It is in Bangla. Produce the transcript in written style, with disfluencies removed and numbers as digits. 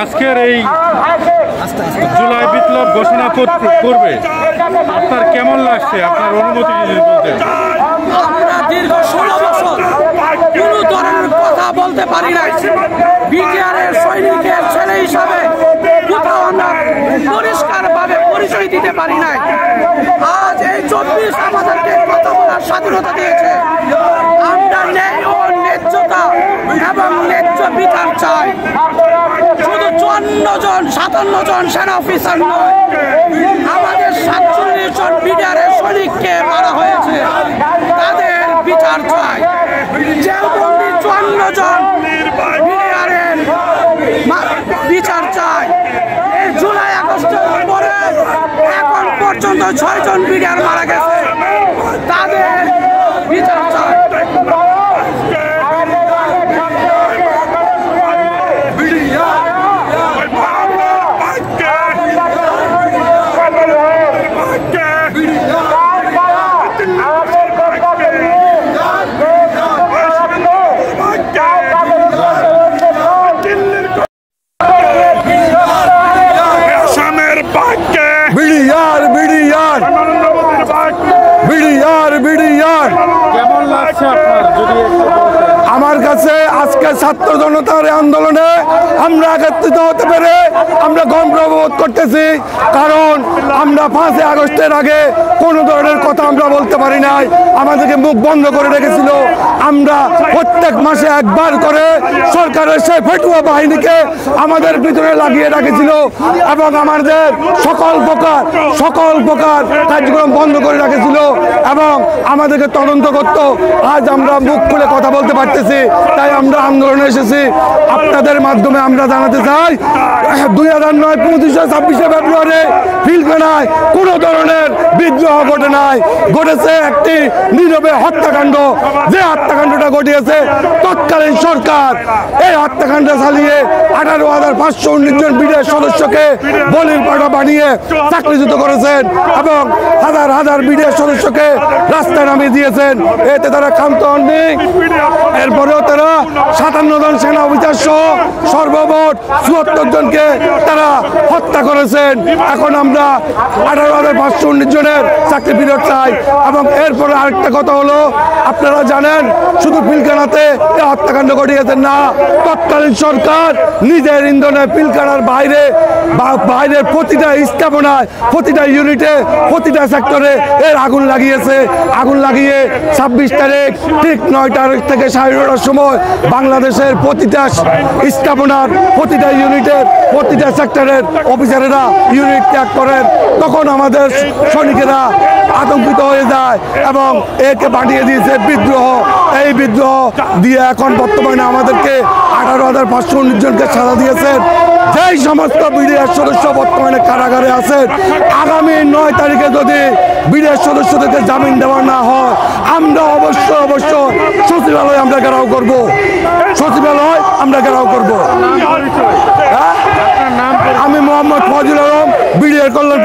আজকের এই জুলাই বিপ্লব ঘোষণা করবে আপনার কেমন লাগছে? আপনার অনুমতি বলতে? আমরা দীর্ঘ 16 বছর কোনো ধরনের কথা বলতে পারি না। বিটিআরের সৈনিকের ছেলে হিসাবে কোথাও আমরা পরিষ্কারভাবে পরিচয় দিতে পারি নাই। আজ এই 24 আমাদেরকে কথা বলার স্বাধীনতা দিয়েছে। আমরা ন্যায় ও ন্যায্যতা এবং ন্যায্য বিচার চাই। শুধু 54 জন 57 জন সেনা অফিসার নয়, আমাদের 47 জন বিটিআরের সৈনিককে মারা হয়েছে, তাদের বিচার চাই। জেলবন্দি 54 জন বিটিআরের বিচার চাই। এই জুলাই আগস্টের পরে এখন পর্যন্ত 6 জন বিটিআর মারা গেছে, তাদের বিচার চাই। আমার কাছে আজকে ছাত্র জনতার আন্দোলনে আমরা একত্রিত হতে পেরে আমরা গর্ববোধ করতেছি, কারণ আমরা 5 আগস্টের আগে কোনো ধরনের কথা আমরা বলতে পারি নাই। আমাদেরকে মুখ বন্ধ করে রেখেছিল। আমরা প্রত্যেক মাসে একবার করে সরকারের সেই ফেটুয়া বাহিনীকে আমাদের ভিতরে লাগিয়ে রেখেছিল এবং আমাদের সকল প্রকার কার্যক্রম বন্ধ করে রেখেছিল এবং আমাদেরকে তদন্ত করত। আজ আমরা মুখ খুলে কথা বলতে পারতেছি, তাই আমরা আন্দোলনে এসেছি। আপনাদের মাধ্যমে আমরা জানাতে চাই 2009 25 ফেব্রুয়ারি পিলখানায় কোনো ধরনের বিদ্রোহ ঘটে নাই, ঘটেছে একটি নীরবে হত্যাকাণ্ড। যে হত্যাকাণ্ডটা ঘটিয়েছে তৎকালীন সরকার এই হত্যাকাণ্ড চালিয়ে 18,519 জন বিডিআর সদস্যকে বলির পাঠা বানিয়ে চাকরিচ্যুত করেছেন এবং হাজার হাজার বিডিআর সদস্যকে রাস্তায় নামিয়ে দিয়েছেন। এতে তারা ক্ষান্ত হননি। এরপরেও তারা 57 জন সেনা অফিসার সহ সর্বমোট 74 জনকে তারা হত্যা করেছেন। এখন আমরা 18,519 জনের চাকরি ফেরত চাই। এবং এরপরে আরেকটা কথা হলো, আপনারা জানেন শুধু পিলখানাতে হত্যাকাণ্ড ঘটিয়েছেন না, তৎকালীন সরকার নিজের ইন্ধনে পিলখানার বাইরের প্রতিটা স্থাপনায়, প্রতিটা ইউনিটে, প্রতিটা সেক্টরে এর আগুন লাগিয়েছে। আগুন লাগিয়ে 26 তারিখ ঠিক 9 তারিখ থেকে 9:30টার সময় বাংলাদেশের প্রতিটা স্থাপনার, প্রতিটা ইউনিটের, প্রতিটা সেক্টরের অফিসারেরা ইউনিট ত্যাগ করেন। তখন আমাদের সৈনিকেরা আতঙ্কিত হয়ে যায় এবং একে বানিয়ে দিয়েছে বিদ্রোহ। এই বিদ্রোহ দিয়ে এখন বর্তমানে আমাদেরকে 18,519 জনকে সাজা দিয়েছেন। যেই সমস্ত বিডিআর সদস্য বর্তমানে কারাগারে আছেন, আগামী 9 তারিখে যদি বিডিআর সদস্যদেরকে জামিন দেওয়া না হয়, আমরা অবশ্যই সচিবালয় আমরা ঘেরাও করব। আমি মোহাম্মদ ফজলুল আলম, বিডিআর কল্যাণ।